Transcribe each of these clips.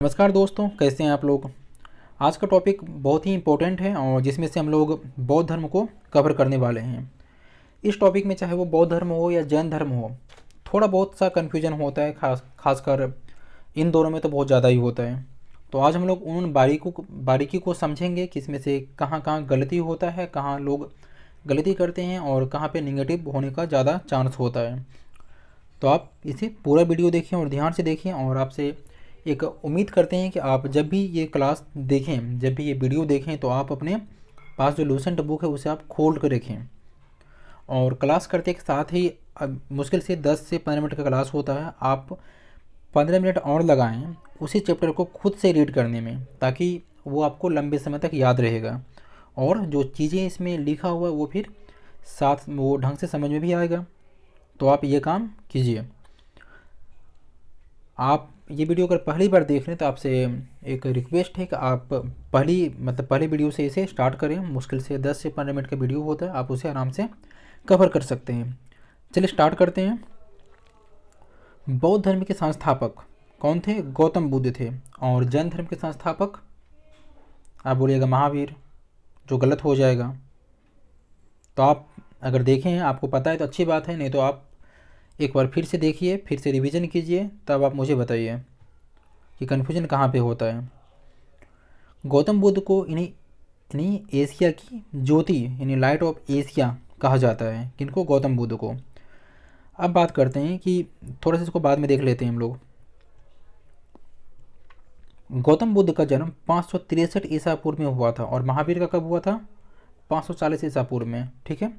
नमस्कार दोस्तों, कैसे हैं आप लोग। आज का टॉपिक बहुत ही इम्पोर्टेंट है और जिसमें से हम लोग बौद्ध धर्म को कवर करने वाले हैं। इस टॉपिक में चाहे वो बौद्ध धर्म हो या जैन धर्म हो, थोड़ा बहुत सा कन्फ्यूजन होता है, खासकर इन दोनों में तो बहुत ज़्यादा ही होता है। तो आज हम लोग उन बारीकी को समझेंगे कि इसमें से कहाँ कहाँ गलती होता है, कहाँ लोग गलती करते हैं और कहाँ पे निगेटिव होने का ज़्यादा चांस होता है। तो आप इसे पूरा वीडियो देखें और ध्यान से देखें, और आपसे एक उम्मीद करते हैं कि आप जब भी ये क्लास देखें, जब भी ये वीडियो देखें, तो आप अपने पास जो लूसेंट बुक है उसे आप खोल कर रखें। और क्लास करते के साथ ही मुश्किल से 10 से 15 मिनट का क्लास होता है, आप 15 मिनट और लगाएं उसी चैप्टर को खुद से रीड करने में, ताकि वो आपको लंबे समय तक याद रहेगा और जो चीज़ें इसमें लिखा हुआ है वो फिर साथ वो ढंग से समझ में भी आएगा। तो आप ये काम कीजिए। आप ये वीडियो अगर पहली बार देख रहे हैं तो आपसे एक रिक्वेस्ट है कि आप पहले वीडियो से इसे स्टार्ट करें। मुश्किल से 10 से 15 मिनट का वीडियो होता है, आप उसे आराम से कवर कर सकते हैं। चलिए स्टार्ट करते हैं। बौद्ध धर्म के संस्थापक कौन थे? गौतम बुद्ध थे। और जैन धर्म के संस्थापक आप बोलिएगा महावीर, जो गलत हो जाएगा। तो आप अगर देखें हैं, आपको पता है तो अच्छी बात है, नहीं तो आप एक बार फिर से देखिए, फिर से रिवीजन कीजिए, तब आप मुझे बताइए कि कन्फ्यूजन कहाँ पे होता है। गौतम बुद्ध को इन्हीं इन्हीं एशिया की ज्योति यानी लाइट ऑफ एशिया कहा जाता है। किनको? गौतम बुद्ध को। अब बात करते हैं कि थोड़ा सा इसको बाद में देख लेते हैं हम लोग। गौतम बुद्ध का जन्म 563 ईसा पूर्व में हुआ था और महावीर का कब हुआ था? 540 ईसा पूर्व में। ठीक है।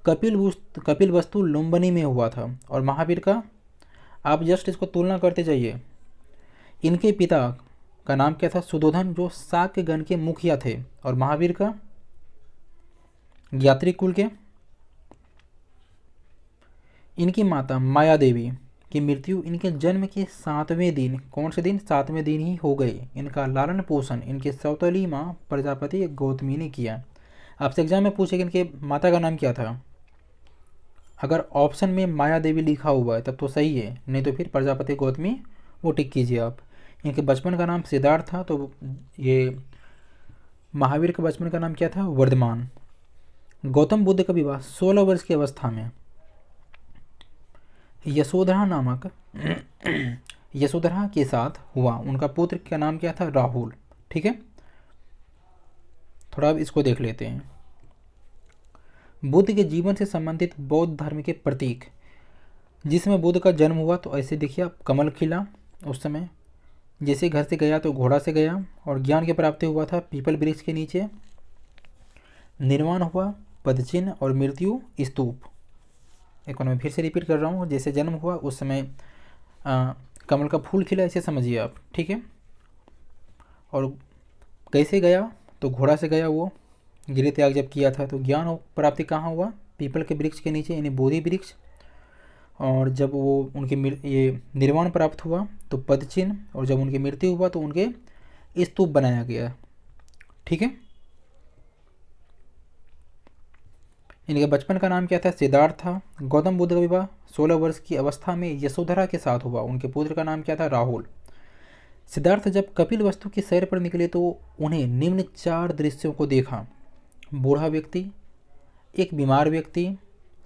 कपिल वस्तु लुम्बिनी में हुआ था और महावीर का, आप जस्ट इसको तुलना करते जाइए। इनके पिता का नाम क्या था? सुधोधन, जो शाक्य गण के मुखिया थे, और महावीर का ज्ञात्री कुल के। इनकी माता माया देवी की मृत्यु इनके जन्म के 7वें दिन, कौन से दिन? 7वें दिन ही हो गई। इनका लालन पोषण इनके सौतेली माँ प्रजापति गौतमी ने किया। आपसे एग्जाम में पूछेगा इनके माता का नाम क्या था। अगर ऑप्शन में माया देवी लिखा हुआ है तब तो सही है, नहीं तो फिर प्रजापति गौतमी वो टिक कीजिए आप। इनके बचपन का नाम सिद्धार्थ था, तो ये महावीर के बचपन का नाम क्या था? वर्धमान। गौतम बुद्ध का विवाह 16 वर्ष की अवस्था में यशोधरा नामक यशोधरा के साथ हुआ। उनका पुत्र का नाम क्या था? राहुल। ठीक है। थोड़ा अब इसको देख लेते हैं। बुद्ध के जीवन से संबंधित बौद्ध धर्म के प्रतीक। जिसमें बुद्ध का जन्म हुआ तो ऐसे देखिए आप, कमल खिला उस समय, जैसे घर से गया तो घोड़ा से गया, और ज्ञान की प्राप्ति हुआ था पीपल वृक्ष के नीचे। निर्वाण हुआ पदचिन्ह और मृत्यु स्तूप। एक बार मैं फिर से रिपीट कर रहा हूँ, जैसे जन्म हुआ उस समय कमल का फूल खिला, ऐसे समझिए आप। ठीक है। और कैसे गया? तो घोड़ा से गया वो, गृह त्याग जब किया था। तो ज्ञान प्राप्ति कहाँ हुआ? पीपल के वृक्ष के नीचे, यानी बोधि वृक्ष। और जब वो उनके ये निर्वाण प्राप्त हुआ तो पद चिन्ह, और जब उनकी मृत्यु हुआ तो उनके स्तूप बनाया गया। ठीक है। इनके बचपन का नाम क्या था? सिद्धार्थ था। गौतम बुद्ध का विवाह 16 वर्ष की अवस्था में यशोधरा के साथ हुआ। उनके पुत्र का नाम क्या था? राहुल। सिद्धार्थ जब कपिल वस्तु की सैर पर निकले तो उन्हें निम्न 4 दृश्यों को देखा। बूढ़ा व्यक्ति, एक बीमार व्यक्ति,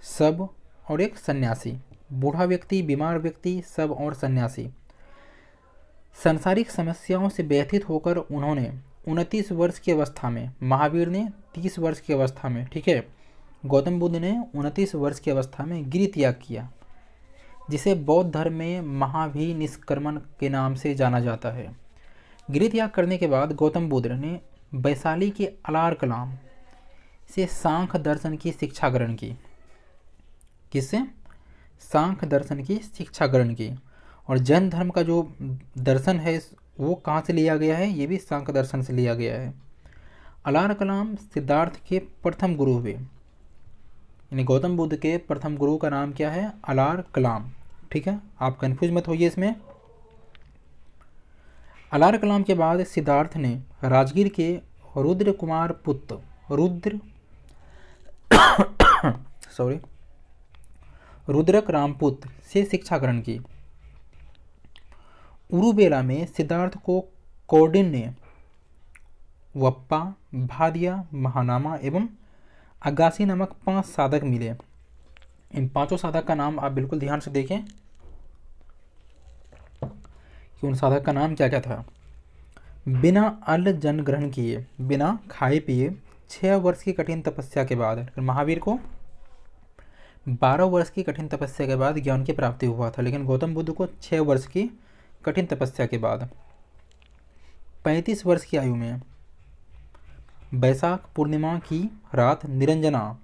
शव और एक सन्यासी। बूढ़ा व्यक्ति, बीमार व्यक्ति, शव और सन्यासी। सांसारिक समस्याओं से व्यथित होकर उन्होंने 29 वर्ष की अवस्था में, महावीर ने 30 वर्ष की अवस्था में, ठीक है, गौतम बुद्ध ने 29 वर्ष की अवस्था में गृह त्याग किया, जिसे बौद्ध धर्म में महाभिनिष्क्रमण के नाम से जाना जाता है। गृह त्याग करने के बाद गौतम बुद्ध ने वैशाली के अलार कलाम से सांख्य दर्शन की शिक्षा ग्रहण की। किससे? सांख्य दर्शन की शिक्षा ग्रहण की। और जैन धर्म का जो दर्शन है वो कहाँ से लिया गया है? ये भी सांख्य दर्शन से लिया गया है। अलार कलाम सिद्धार्थ के प्रथम गुरु हुए, यानी गौतम बुद्ध के प्रथम गुरु का नाम क्या है? अलार कलाम। ठीक है, आप कंफ्यूज मत होइए इसमें। अलार कलाम के बाद सिद्धार्थ ने राजगीर के रुद्र कुमार पुत्र रुद्रक रामपुत्र से शिक्षा ग्रहण की। उरुबेला में सिद्धार्थ को कौंडिन्य, वप्पा, भादिया, महानामा एवं अगासी नामक 5 साधक मिले। इन पांचों साधक का नाम आप बिल्कुल ध्यान से देखें कि उन साधक का नाम क्या क्या था। बिना अन्न जन ग्रहण किए, बिना खाए पिए 6 वर्ष की कठिन तपस्या के बाद, महावीर को 12 वर्ष की कठिन तपस्या के बाद ज्ञान की प्राप्ति हुआ था, लेकिन गौतम बुद्ध को 6 वर्ष की कठिन तपस्या के बाद 35 वर्ष की आयु में वैशाख पूर्णिमा की रात निरंजना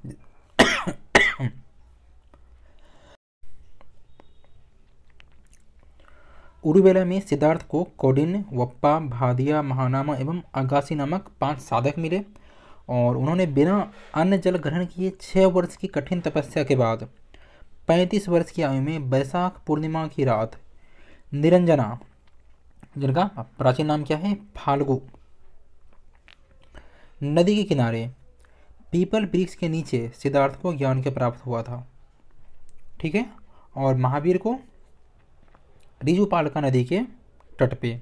उरुबेला में सिद्धार्थ को कौंडिन्य, वप्पा, भादिया, महानामा एवं अगासी नामक 5 साधक मिले और उन्होंने बिना अन्न जल ग्रहण किए 6 वर्ष की कठिन तपस्या के बाद 35 वर्ष की आयु में वैशाख पूर्णिमा की रात निरंजना, जिनका प्राचीन नाम क्या है, फाल्गु, नदी के किनारे पीपल वृक्ष के नीचे सिद्धार्थ को ज्ञान के प्राप्त हुआ था। ठीक है। और महावीर को ऋजुपालका नदी के तट पे।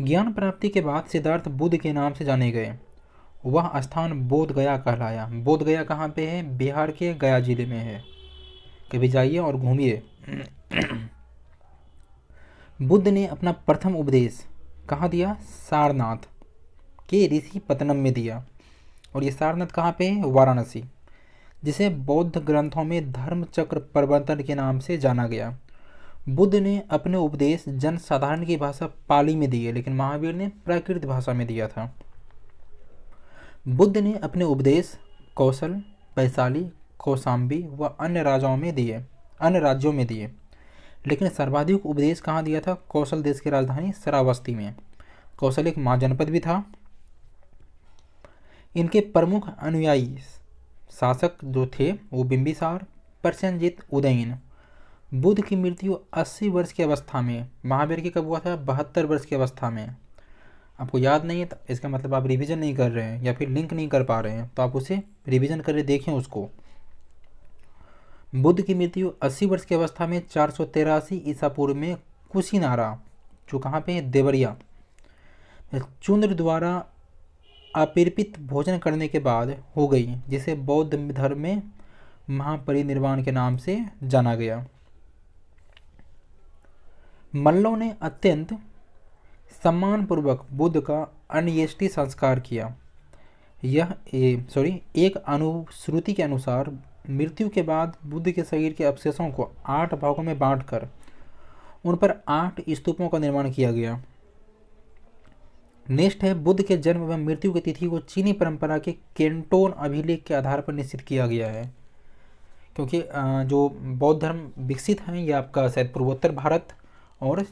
ज्ञान प्राप्ति के बाद सिद्धार्थ बुद्ध के नाम से जाने गए। वह स्थान बोध गया कहलाया। बोध गया कहाँ पे है? बिहार के गया जिले में है। कभी जाइए और घूमिए। बुद्ध ने अपना प्रथम उपदेश कहाँ दिया? सारनाथ के ऋषि पतनम में दिया। और ये सारनाथ कहाँ पे है? वाराणसी, जिसे बौद्ध ग्रंथों में धर्म चक्र प्रवर्तन के नाम से जाना गया। बुद्ध ने अपने उपदेश जन साधारण की भाषा पाली में दिए, लेकिन महावीर ने प्राकृत भाषा में दिया था। बुद्ध ने अपने उपदेश कौशल, वैशाली, कौशाम्बी व अन्य राज्यों में दिए, लेकिन सर्वाधिक उपदेश कहाँ दिया था? कौशल देश की राजधानी श्रावस्ती में। कौशल एक महाजनपद भी था। इनके प्रमुख अनुयायी शासक जो थे वो बिंबिसार, प्रसेनजीत, उदयन। बुद्ध की मृत्यु 80 वर्ष की अवस्था में, महावीर की कब हुआ था? 72 वर्ष की अवस्था में। आपको याद नहीं है तो इसका मतलब आप रिवीजन नहीं कर रहे हैं या फिर लिंक नहीं कर पा रहे हैं, तो आप उसे रिवीजन करके देखें उसको। बुद्ध की मृत्यु 80 वर्ष की अवस्था में 483 ईसा पूर्व में कुशीनारा, जो कहाँ पे है? देवरिया, चुंद्र द्वारा अपर्पित भोजन करने के बाद हो गई, जिसे बौद्ध धर्म में महापरिनिर्वाण के नाम से जाना गया। मल्लों ने अत्यंत सम्मानपूर्वक बुद्ध का अन्येष्टि संस्कार किया। एक अनुश्रुति के अनुसार मृत्यु के बाद बुद्ध के शरीर के अवशेषों को 8 भागों में बांटकर उन पर 8 स्तूपों का निर्माण किया गया। नेक्स्ट है, बुद्ध के जन्म एवं मृत्यु की तिथि को चीनी परंपरा के केंटोन अभिलेख के आधार पर निश्चित किया गया है, क्योंकि जो बौद्ध धर्म विकसित हैं ये आपका शायद पूर्वोत्तर भारत और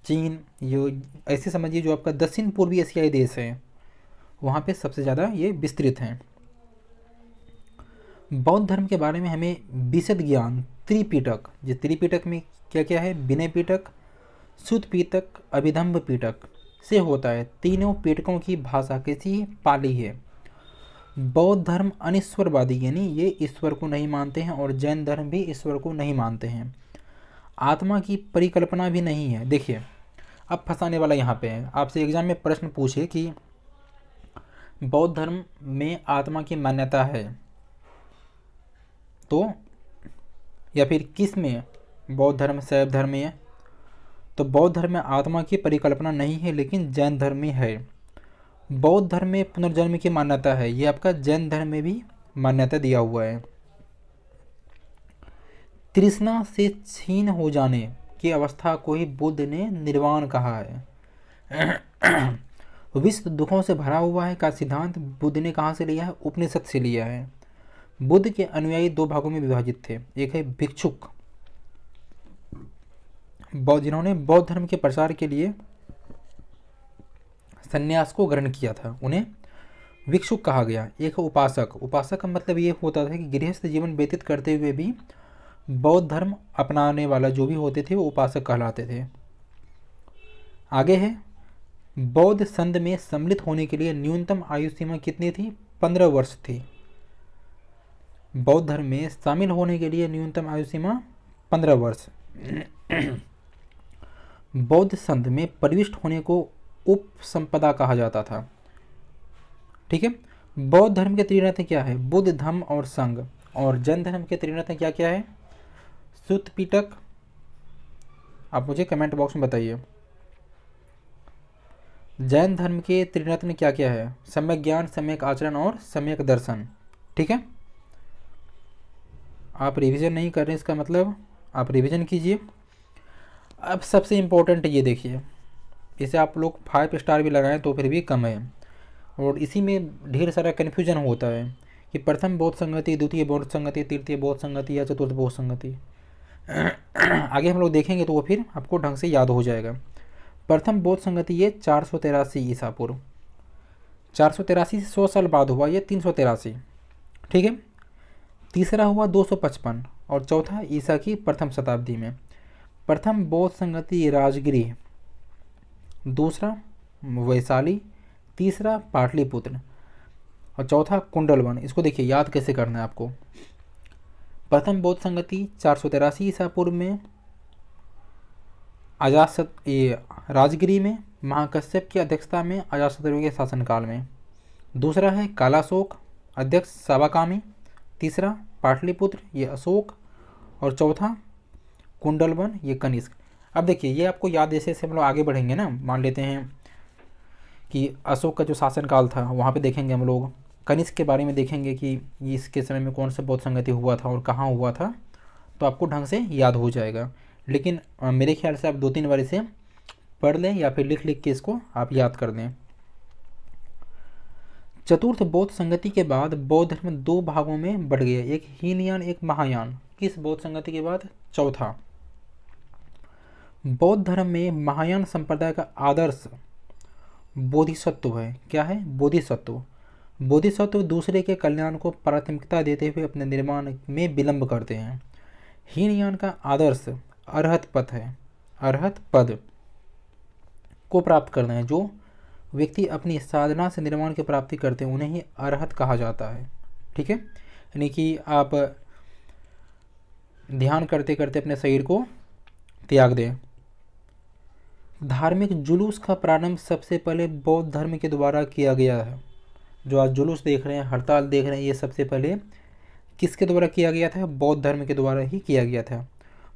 चीन, ये ऐसे समझिए जो आपका दक्षिण पूर्वी एशियाई देश है, वहाँ पे सबसे ज़्यादा ये विस्तृत हैं। बौद्ध धर्म के बारे में हमें विशद ज्ञान त्रिपिटक, जो त्रिपिटक में क्या क्या है? विनय पिटक, सुत्त पिटक, अभिधम्म पिटक से होता है। तीनों पिटकों की भाषा कैसी? पाली है। बौद्ध धर्म अनिश्वरवादी, यानी ये ईश्वर को नहीं मानते हैं, और जैन धर्म भी ईश्वर को नहीं मानते हैं। आत्मा की परिकल्पना भी नहीं है। देखिए, अब फंसाने वाला यहाँ पे है। आपसे एग्जाम में प्रश्न पूछे कि बौद्ध धर्म में आत्मा की मान्यता है तो, या फिर किस में? बौद्ध धर्म, शैव धर्म में है। तो बौद्ध धर्म में आत्मा की परिकल्पना नहीं है, लेकिन जैन धर्म में है। बौद्ध धर्म में पुनर्जन्म की मान्यता है, ये आपका जैन धर्म में भी मान्यता दिया हुआ है। तृष्णा से क्षीण हो जाने की अवस्था को ही बुद्ध ने निर्वाण कहा है। विश्व दुखों से भरा हुआ है का सिद्धांत बुद्ध ने कहाँ से लिया है? उपनिषद से लिया है। बुद्ध के अनुयायी 2 भागों में विभाजित थे। एक है भिक्षुक, जिन्होंने बौद्ध धर्म के प्रचार के लिए संन्यास को ग्रहण किया था, उन्हें भिक्षुक कहा गया। एक है उपासक। उपासक का मतलब ये होता था कि गृहस्थ जीवन व्यतीत करते हुए भी बौद्ध धर्म अपनाने वाला जो भी होते थे वो उपासक कहलाते थे। आगे है, बौद्ध संघ में सम्मिलित होने के लिए न्यूनतम आयु सीमा कितनी थी? 15 वर्ष थी। बौद्ध धर्म में शामिल होने के लिए न्यूनतम आयु सीमा 15 वर्ष। बौद्ध संघ में प्रविष्ट होने को उपसंपदा कहा जाता था। ठीक है। बौद्ध धर्म के त्रिरत्न क्या है? बुद्ध, धम्म और संघ। और जैन धर्म के त्रिरत्न क्या क्या है? सुत्त पिटक। आप मुझे कमेंट बॉक्स में बताइए। जैन धर्म के त्रिरत्न क्या क्या है? सम्यक ज्ञान, सम्यक आचरण और सम्यक दर्शन। ठीक है। आप रिवीजन नहीं कर रहे, इसका मतलब आप रिवीजन कीजिए। अब सबसे इम्पोर्टेंट ये देखिए, इसे आप लोग 5 स्टार भी लगाएं तो फिर भी कम है, और इसी में ढेर सारा कन्फ्यूजन होता है कि प्रथम बौद्ध संगति, द्वितीय बौद्ध संगति, तृतीय बौद्ध संगति या चतुर्थ बौद्ध संगति। आगे हम लोग देखेंगे तो वो फिर आपको ढंग से याद हो जाएगा। प्रथम बौद्ध संगति ये 483 ईसा पूर्व, 483 से 100 साल बाद हुआ ये 383। ठीक है। तीसरा हुआ 255 और चौथा ईसा की प्रथम शताब्दी में। प्रथम बौद्ध संगति राजगृह, दूसरा वैशाली, तीसरा पाटलिपुत्र और चौथा कुंडलवन। इसको देखिए याद कैसे करना है आपको। प्रथम बौद्ध संगति 483 ईसा पूर्व में राजगिरी में महाकश्यप की अध्यक्षता में अजातशत्रु के शासनकाल में। दूसरा है कालाशोक, अध्यक्ष साबाकामी। तीसरा पाटलिपुत्र, ये अशोक। और चौथा कुंडलवन, ये कनिष्क। अब देखिए ये आपको याद, जैसे जैसे हम लोग आगे बढ़ेंगे ना, मान लेते हैं कि अशोक का जो शासनकाल था वहाँ पे देखेंगे हम लोग, कनिष्क के बारे में देखेंगे कि इसके समय में कौन सा बौद्ध संगति हुआ था और कहाँ हुआ था, तो आपको ढंग से याद हो जाएगा। लेकिन मेरे ख्याल से आप 2-3 बार इसे पढ़ लें या फिर लिख लिख के इसको आप याद कर दें। चतुर्थ बौद्ध संगति के बाद बौद्ध धर्म 2 भागों में बढ़ गया, एक हीनयान एक महायान। किस बौद्ध संगति के बाद? चौथा। बौद्ध धर्म में महायान संप्रदाय का आदर्श बोधिसत्व है। क्या है? बोधिसत्व। बोधिसत्व दूसरे के कल्याण को प्राथमिकता देते हुए अपने निर्माण में विलंब करते हैं। हीनयान का आदर्श अरहत पद है। अरहत पद को प्राप्त करना है। जो व्यक्ति अपनी साधना से निर्माण की प्राप्ति करते हैं उन्हें ही अरहत कहा जाता है। ठीक है। यानी कि आप ध्यान करते करते अपने शरीर को त्याग दें। धार्मिक जुलूस का प्रारंभ सबसे पहले बौद्ध धर्म के द्वारा किया गया है। जो आज जुलूस देख रहे हैं, हड़ताल देख रहे हैं, ये सबसे पहले किसके द्वारा किया गया था? बौद्ध धर्म के द्वारा ही किया गया था।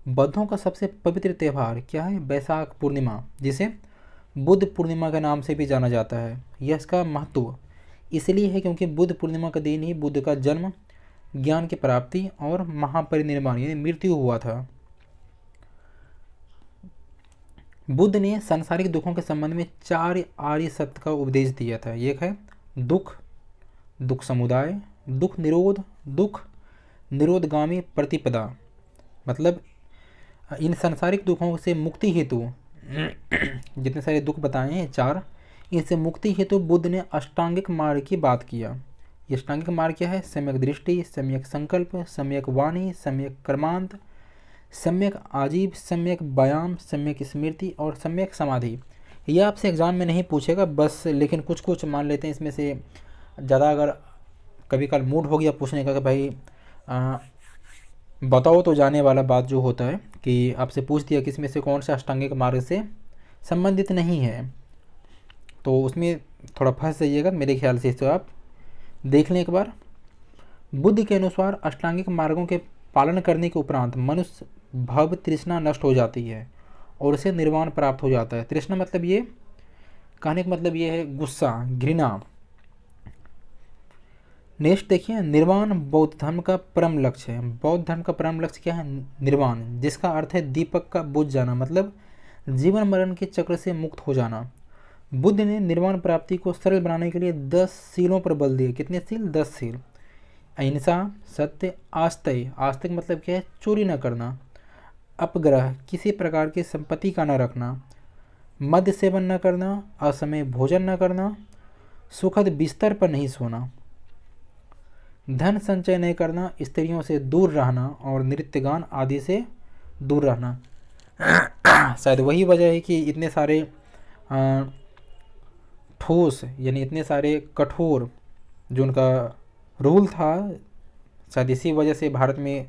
बौद्धों का सबसे पवित्र त्यौहार क्या है? बैसाख पूर्णिमा, जिसे बुद्ध पूर्णिमा के नाम से भी जाना जाता है। यह इसका महत्व इसलिए है क्योंकि बुद्ध पूर्णिमा का दिन ही बुद्ध का जन्म, ज्ञान की प्राप्ति और महापरिनिर्वाण यानी मृत्यु हुआ था। बुद्ध ने सांसारिक दुखों के संबंध में 4 आर्य सत्य का उपदेश दिया था। एक है दुख, दुख समुदाय, दुख निरोध, दुख निरोधगामी प्रतिपदा। मतलब इन सांसारिक दुखों से मुक्ति हेतु जितने सारे दुख बताए हैं 4, इनसे मुक्ति हेतु बुद्ध ने अष्टांगिक मार्ग की बात किया। ये अष्टांगिक मार्ग क्या है? सम्यक दृष्टि, सम्यक संकल्प, सम्यक वाणी, सम्यक कर्मांत, सम्यक आजीव, सम्यक व्यायाम, सम्यक स्मृति और सम्यक समाधि। ये आपसे एग्जाम में नहीं पूछेगा बस, लेकिन कुछ कुछ मान लेते हैं इसमें से ज़्यादा अगर कभी कल मूड हो गया पूछने का कि भाई बताओ तो जाने वाला बात जो होता है कि आपसे पूछ दिया कि इसमें से कौन सा अष्टांगिक मार्ग से संबंधित नहीं है, तो उसमें थोड़ा फंस जाइएगा मेरे ख्याल से। इसको आप देख लें एक बार। बुद्ध के अनुसार अष्टांगिक मार्गों के पालन करने के उपरांत मनुष्य भव तृष्णा नष्ट हो जाती है और उसे निर्वाण प्राप्त हो जाता है। तृष्णा मतलब ये कहने का मतलब ये है गुस्सा, घृणा। नेक्स्ट देखिए, निर्वाण बौद्ध धर्म का परम लक्ष्य है। बौद्ध धर्म का परम लक्ष्य क्या है? निर्वाण, जिसका अर्थ है दीपक का बुझ जाना, मतलब जीवन मरण के चक्र से मुक्त हो जाना। बुद्ध ने निर्वाण प्राप्ति को सरल बनाने के लिए 10 सीलों पर बल दिए। कितने सील? 10 सील। अहिंसा, सत्य, आस्तेय। आस्तिक मतलब क्या है? चोरी न करना, अपग्रह, किसी प्रकार की संपत्ति का न रखना, मद्य सेवन न करना, असमय भोजन न करना, सुखद बिस्तर पर नहीं सोना, धन संचय नहीं करना, स्त्रियों से दूर रहना और नृत्यगान आदि से दूर रहना। शायद वही वजह है कि इतने सारे ठोस यानी इतने सारे कठोर जो उनका रूल था, शायद इसी वजह से भारत में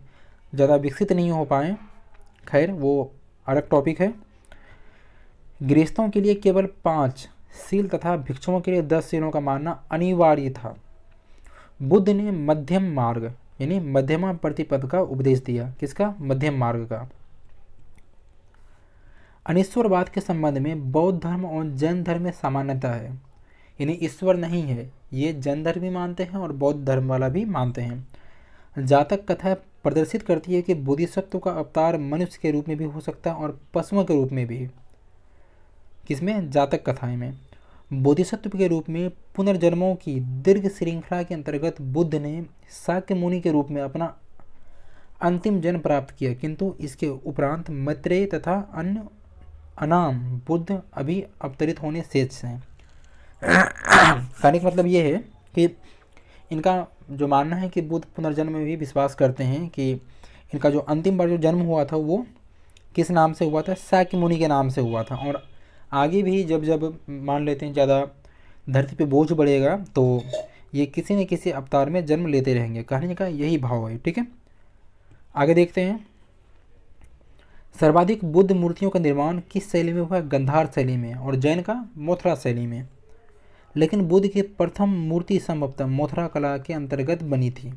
ज़्यादा विकसित नहीं हो पाए। खैर वो अलग टॉपिक है। गृहस्थों के लिए केवल 5 सील तथा भिक्षुओं के लिए 10 सीलों का मानना अनिवार्य था। बुद्ध ने मध्यम मार्ग यानी मध्यमा प्रतिपद का उपदेश दिया। किसका? मध्यम मार्ग का। अनिश्वरवाद के संबंध में बौद्ध धर्म और जैन धर्म में सामान्यता है, यानी ईश्वर नहीं है, ये जैन धर्म भी मानते हैं और बौद्ध धर्म वाला भी मानते हैं। जातक कथा प्रदर्शित करती है कि बोधिसत्व का अवतार मनुष्य के रूप में भी हो सकता है और पशुओं के रूप में भी। किसमें? जातक कथाएं में। बोधिसत्व के रूप में पुनर्जन्मों की दीर्घ श्रृंखला के अंतर्गत बुद्ध ने शाक्य मुनि के रूप में अपना अंतिम जन्म प्राप्त किया, किंतु इसके उपरांत मैत्रेय तथा अन्य अनाम बुद्ध अभी अवतरित होने शेष हैं। कहने का मतलब ये है कि इनका जो मानना है कि बुद्ध पुनर्जन्म में भी विश्वास करते हैं कि इनका जो अंतिम बार जो जन्म हुआ था वो किस नाम से हुआ था? शाक्य मुनि के नाम से हुआ था। और आगे भी जब जब मान लेते हैं ज़्यादा धरती पे बोझ बढ़ेगा तो ये किसी न किसी अवतार में जन्म लेते रहेंगे। कहने का यही भाव है। ठीक है, आगे देखते हैं। सर्वाधिक बुद्ध मूर्तियों का निर्माण किस शैली में हुआ? गंधार शैली में, और जैन का मथुरा शैली में। लेकिन बुद्ध की प्रथम मूर्ति संभवतः मथुरा कला के अंतर्गत बनी थी।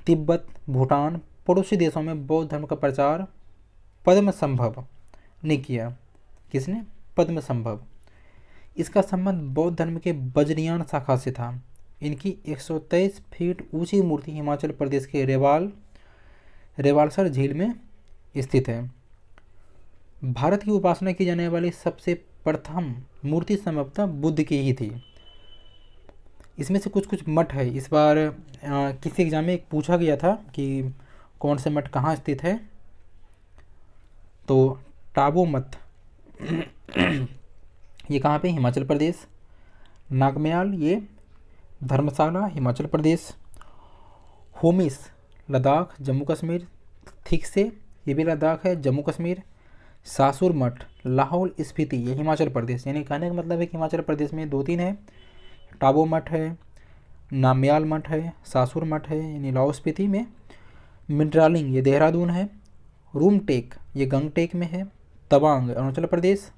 तिब्बत, भूटान, पड़ोसी देशों में बौद्ध धर्म का प्रचार पद्मसंभव ने किया। किसने? पद्मसंभव। इसका संबंध बौद्ध धर्म के वज्रयान शाखा से था। इनकी 123 फीट ऊंची मूर्ति हिमाचल प्रदेश के रेवालसर झील में स्थित है। भारत की उपासना की जाने वाली सबसे प्रथम मूर्ति संभवतः बुद्ध की ही थी। इसमें से कुछ कुछ मठ है। इस बार किसी एग्जाम में पूछा गया था कि कौन से मठ कहाँ स्थित है, तो टाबो मठ ये कहाँ पे? हिमाचल प्रदेश। नागम्याल ये धर्मशाला हिमाचल प्रदेश। होमिस लद्दाख जम्मू कश्मीर। थिकसे ये भी लद्दाख है जम्मू कश्मीर। सासुर मठ लाहौल स्पीति ये हिमाचल प्रदेश। यानी कहने का मतलब है कि हिमाचल प्रदेश में 2-3 है। टाबो मठ है, नामयाल मठ है, सासुर मठ है यानी लाहौल स्पीति में। मिंट्रालिंग ये देहरादून है। रूमटेक ये गंगटेक में है। तवांग अरुणाचल प्रदेश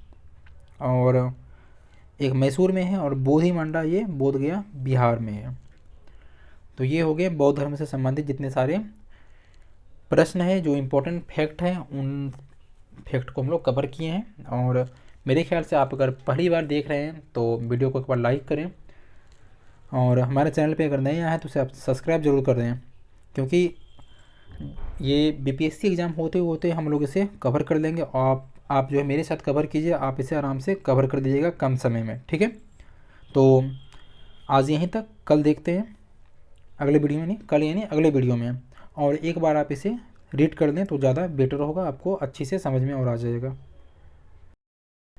और एक मैसूर में है। और बोधिमंडा ये बोधगया बिहार में है। तो ये हो गए बौद्ध धर्म से संबंधित जितने सारे प्रश्न हैं, जो इम्पोर्टेंट फैक्ट हैं उन फैक्ट को हम लोग कवर किए हैं। और मेरे ख्याल से आप अगर पहली बार देख रहे हैं तो वीडियो को एक बार लाइक करें, और हमारे चैनल पे अगर नए आए हैं तो उसे आप सब्सक्राइब जरूर कर दें, क्योंकि ये बीपीएससी एग्ज़ाम होते होते हम लोग इसे कवर कर लेंगे। और आप जो है मेरे साथ कवर कीजिए, आप इसे आराम से कवर कर दीजिएगा कम समय में। ठीक है, तो आज यहीं तक। कल देखते हैं अगले वीडियो में, नहीं कल यानी अगले वीडियो में। और एक बार आप इसे रीड कर लें तो ज़्यादा बेटर होगा, आपको अच्छी से समझ में और आ जाएगा।